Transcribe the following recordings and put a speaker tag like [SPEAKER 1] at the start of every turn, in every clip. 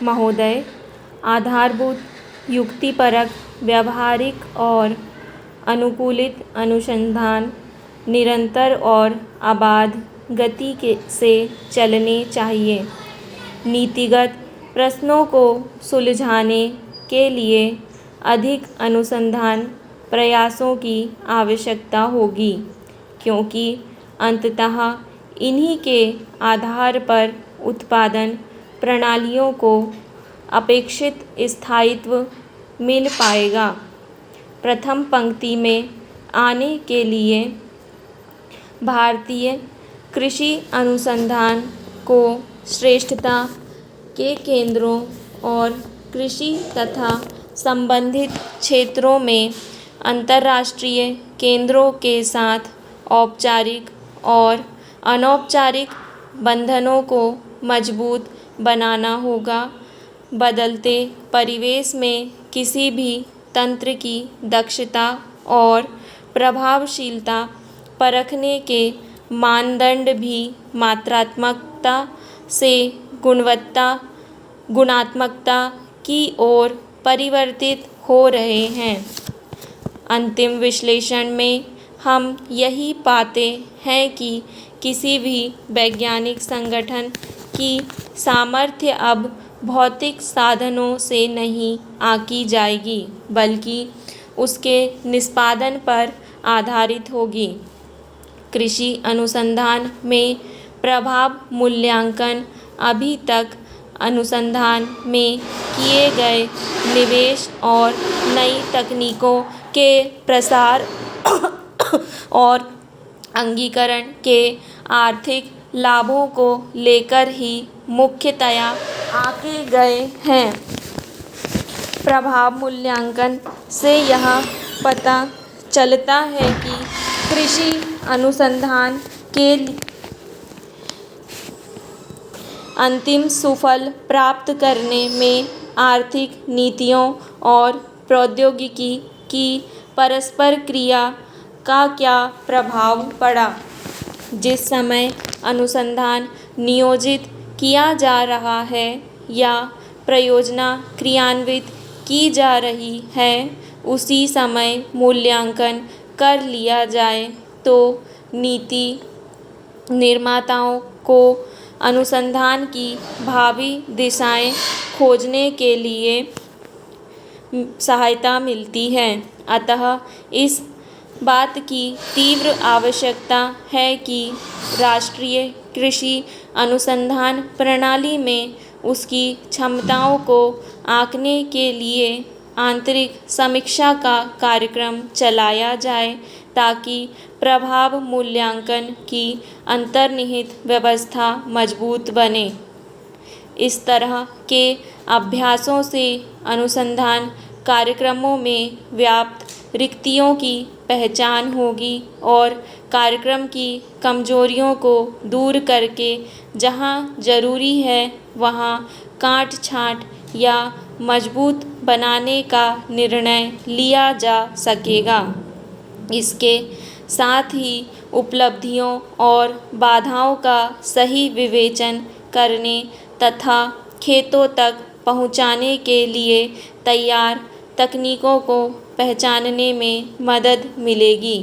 [SPEAKER 1] महोदय, आधारभूत, युक्तिपरक, व्यावहारिक और अनुकूलित अनुसंधान निरंतर और अबाध गति से चलने चाहिए। नीतिगत प्रश्नों को सुलझाने के लिए अधिक अनुसंधान प्रयासों की आवश्यकता होगी, क्योंकि अंततः इन्हीं के आधार पर उत्पादन प्रणालियों को अपेक्षित स्थायित्व मिल पाएगा। प्रथम पंक्ति में आने के लिए भारतीय कृषि अनुसंधान को श्रेष्ठता के केंद्रों और कृषि तथा संबंधित क्षेत्रों में अंतर्राष्ट्रीय केंद्रों के साथ औपचारिक और अनौपचारिक बंधनों को मजबूत बनाना होगा। बदलते परिवेश में किसी भी तंत्र की दक्षता और प्रभावशीलता परखने के मानदंड भी मात्रात्मकता से गुणात्मकता की ओर परिवर्तित हो रहे हैं। अंतिम विश्लेषण में हम यही पाते हैं कि किसी भी वैज्ञानिक संगठन की सामर्थ्य अब भौतिक साधनों से नहीं आंकी जाएगी, बल्कि उसके निष्पादन पर आधारित होगी। कृषि अनुसंधान में प्रभाव मूल्यांकन अभी तक अनुसंधान में किए गए निवेश और नई तकनीकों के प्रसार और अंगीकरण के आर्थिक लाभों को लेकर ही मुख्यतया आंके गए हैं। प्रभाव मूल्यांकन से यह पता चलता है कि कृषि अनुसंधान के अंतिम सुफल प्राप्त करने में आर्थिक नीतियों और प्रौद्योगिकी की परस्पर क्रिया का क्या प्रभाव पड़ा। जिस समय अनुसंधान नियोजित किया जा रहा है या परियोजना क्रियान्वित की जा रही है, उसी समय मूल्यांकन कर लिया जाए तो नीति निर्माताओं को अनुसंधान की भावी दिशाएं खोजने के लिए सहायता मिलती है। अतः इस बात की तीव्र आवश्यकता है कि राष्ट्रीय कृषि अनुसंधान प्रणाली में उसकी क्षमताओं को आंकने के लिए आंतरिक समीक्षा का कार्यक्रम चलाया जाए, ताकि प्रभाव मूल्यांकन की अंतर्निहित व्यवस्था मजबूत बने। इस तरह के अभ्यासों से अनुसंधान कार्यक्रमों में व्याप्त रिक्तियों की पहचान होगी और कार्यक्रम की कमजोरियों को दूर करके जहां जरूरी है वहां काट-छाँट या मजबूत बनाने का निर्णय लिया जा सकेगा। इसके साथ ही उपलब्धियों और बाधाओं का सही विवेचन करने तथा खेतों तक पहुंचाने के लिए तैयार तकनीकों को पहचानने में मदद मिलेगी।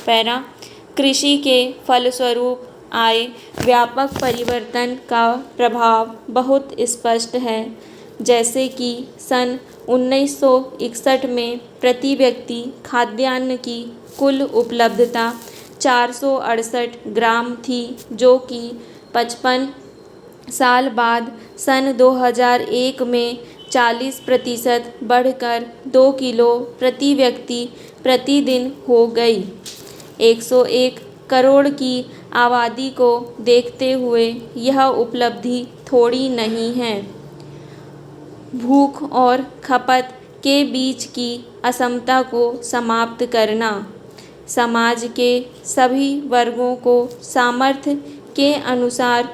[SPEAKER 1] पैरा कृषि के फलस्वरूप आए व्यापक परिवर्तन का प्रभाव बहुत स्पष्ट है। जैसे कि सन 1961 में प्रति व्यक्ति खाद्यान्न की कुल उपलब्धता 468 ग्राम थी, जो कि 55 साल बाद सन 2001 में 40% बढ़कर 2 किलो प्रति व्यक्ति प्रतिदिन हो गई। 101 करोड़ की आबादी को देखते हुए यह उपलब्धि थोड़ी नहीं है। भूख और खपत के बीच की असमता को समाप्त करना, समाज के सभी वर्गों को सामर्थ्य के अनुसार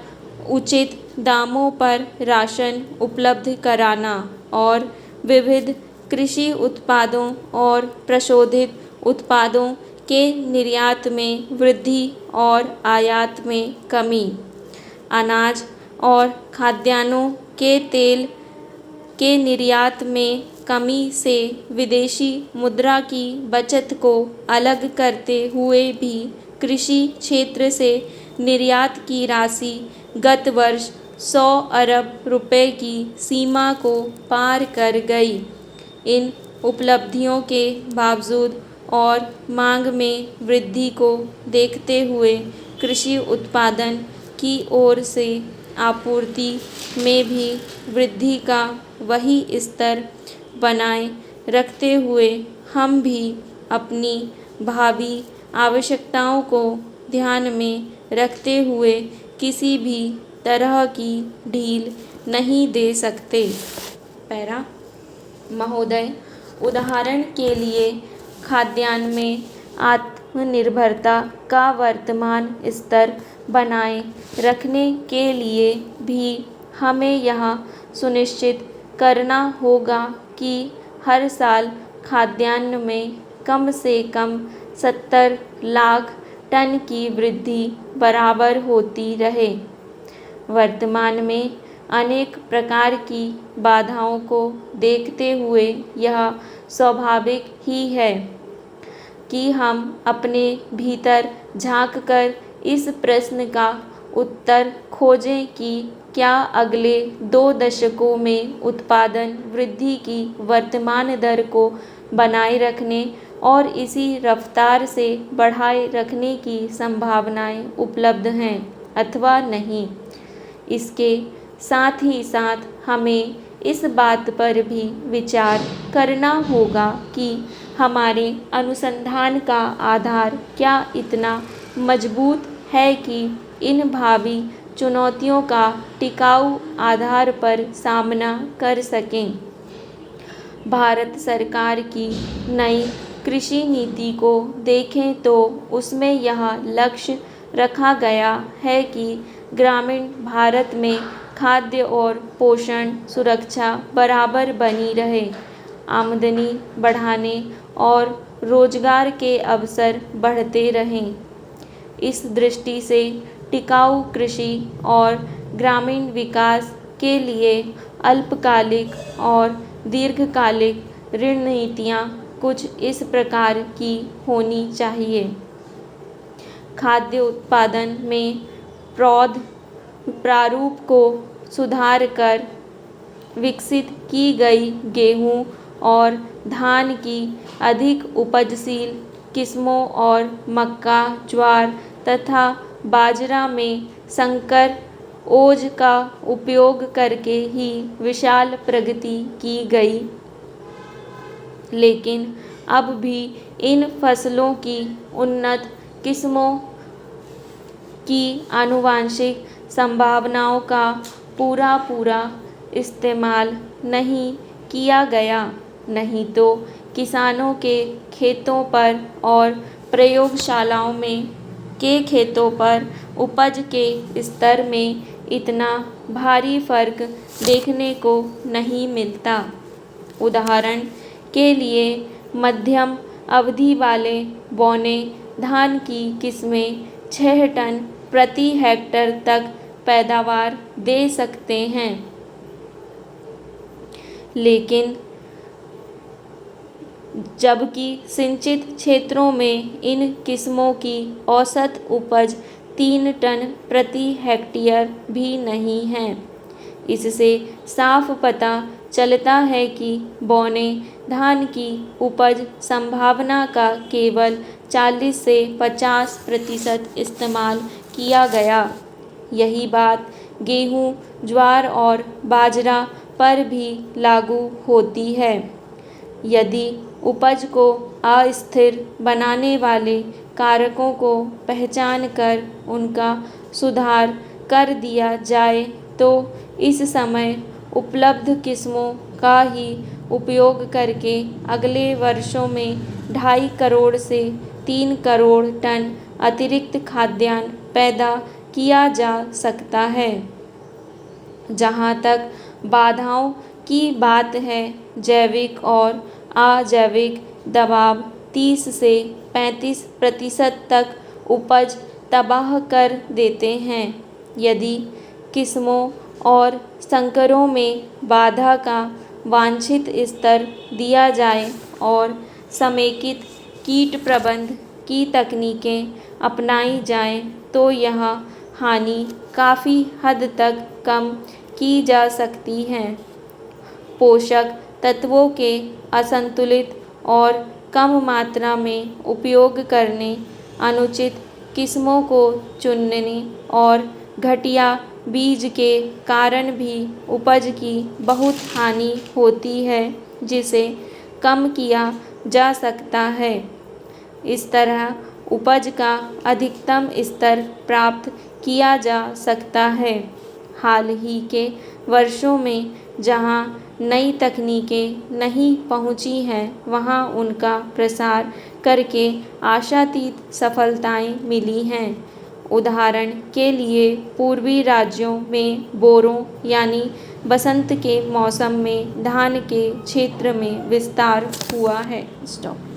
[SPEAKER 1] उचित दामों पर राशन उपलब्ध कराना और विविध कृषि उत्पादों और प्रशोधित उत्पादों के निर्यात में वृद्धि और आयात में कमी, अनाज और खाद्यान्नों के तेल के निर्यात में कमी से विदेशी मुद्रा की बचत को अलग करते हुए भी कृषि क्षेत्र से निर्यात की राशि गत वर्ष 100 अरब रुपए की सीमा को पार कर गई। इन उपलब्धियों के बावजूद और मांग में वृद्धि को देखते हुए कृषि उत्पादन की ओर से आपूर्ति में भी वृद्धि का वही स्तर बनाए रखते हुए हम भी अपनी भावी आवश्यकताओं को ध्यान में रखते हुए किसी भी तरह की ढील नहीं दे सकते। पैरा महोदय, उदाहरण के लिए खाद्यान्न में आत्मनिर्भरता का वर्तमान स्तर बनाए रखने के लिए भी हमें यह सुनिश्चित करना होगा कि हर साल खाद्यान्न में कम से कम 70 लाख टन की वृद्धि बराबर होती रहे। वर्तमान में अनेक प्रकार की बाधाओं को देखते हुए यह स्वाभाविक ही है कि हम अपने भीतर झांककर इस प्रश्न का उत्तर खोजें कि क्या अगले 2 दशकों में उत्पादन वृद्धि की वर्तमान दर को बनाए रखने और इसी रफ्तार से बढ़ाए रखने की संभावनाएं उपलब्ध हैं अथवा नहीं। इसके साथ ही साथ हमें इस बात पर भी विचार करना होगा कि हमारे अनुसंधान का आधार क्या इतना मजबूत है कि इन भावी चुनौतियों का टिकाऊ आधार पर सामना कर सकें। भारत सरकार की नई कृषि नीति को देखें तो उसमें यह लक्ष्य रखा गया है कि ग्रामीण भारत में खाद्य और पोषण सुरक्षा बराबर बनी रहे, आमदनी बढ़ाने और रोजगार के अवसर बढ़ते रहें। इस दृष्टि से टिकाऊ कृषि और ग्रामीण विकास के लिए अल्पकालिक और दीर्घकालिक रणनीतियाँ कुछ इस प्रकार की होनी चाहिए। खाद्य उत्पादन में प्रारूप को सुधार कर विकसित की गई गेहूं और धान की अधिक उपजशील किस्मों और मक्का, ज्वार तथा बाजरा में संकर ओज का उपयोग करके ही विशाल प्रगति की गई। लेकिन अब भी इन फसलों की उन्नत किस्मों की आनुवांशिक संभावनाओं का पूरा इस्तेमाल नहीं किया गया, नहीं तो किसानों के खेतों पर और प्रयोगशालाओं में के खेतों पर उपज के स्तर में इतना भारी फर्क देखने को नहीं मिलता। उदाहरण के लिए मध्यम अवधि वाले बौने धान की किस्में 6 टन प्रति हेक्टेयर तक पैदावार दे सकते हैं, लेकिन जबकि सिंचित क्षेत्रों में इन किस्मों की औसत उपज 3 टन प्रति हेक्टेयर भी नहीं है। इससे साफ पता चलता है कि बौने धान की उपज संभावना का केवल 40 से 50% इस्तेमाल किया गया। यही बात गेहूं, ज्वार और बाजरा पर भी लागू होती है। यदि उपज को अस्थिर बनाने वाले कारकों को पहचान कर उनका सुधार कर दिया जाए तो इस समय उपलब्ध किस्मों का ही उपयोग करके अगले वर्षों में 2.5 करोड़ से 3 करोड़ टन अतिरिक्त खाद्यान्न पैदा किया जा सकता है। जहाँ तक बाधाओं की बात है, जैविक और अजैविक दबाव 30 से 35% तक उपज तबाह कर देते हैं। यदि किस्मों और संकरों में बाधा का वांछित स्तर दिया जाए और समेकित कीट प्रबंध की तकनीकें अपनाई जाएं तो यह हानि काफ़ी हद तक कम की जा सकती है। पोषक तत्वों के असंतुलित और कम मात्रा में उपयोग करने, अनुचित किस्मों को चुनने और घटिया बीज के कारण भी उपज की बहुत हानि होती है, जिसे कम किया जा सकता है। इस तरह उपज का अधिकतम स्तर प्राप्त किया जा सकता है। हाल ही के वर्षों में जहां नई तकनीकें नहीं पहुंची हैं, वहां उनका प्रसार करके आशातीत सफलताएं मिली हैं। उदाहरण के लिए पूर्वी राज्यों में बोरों यानी बसंत के मौसम में धान के क्षेत्र में विस्तार हुआ है। स्टॉप।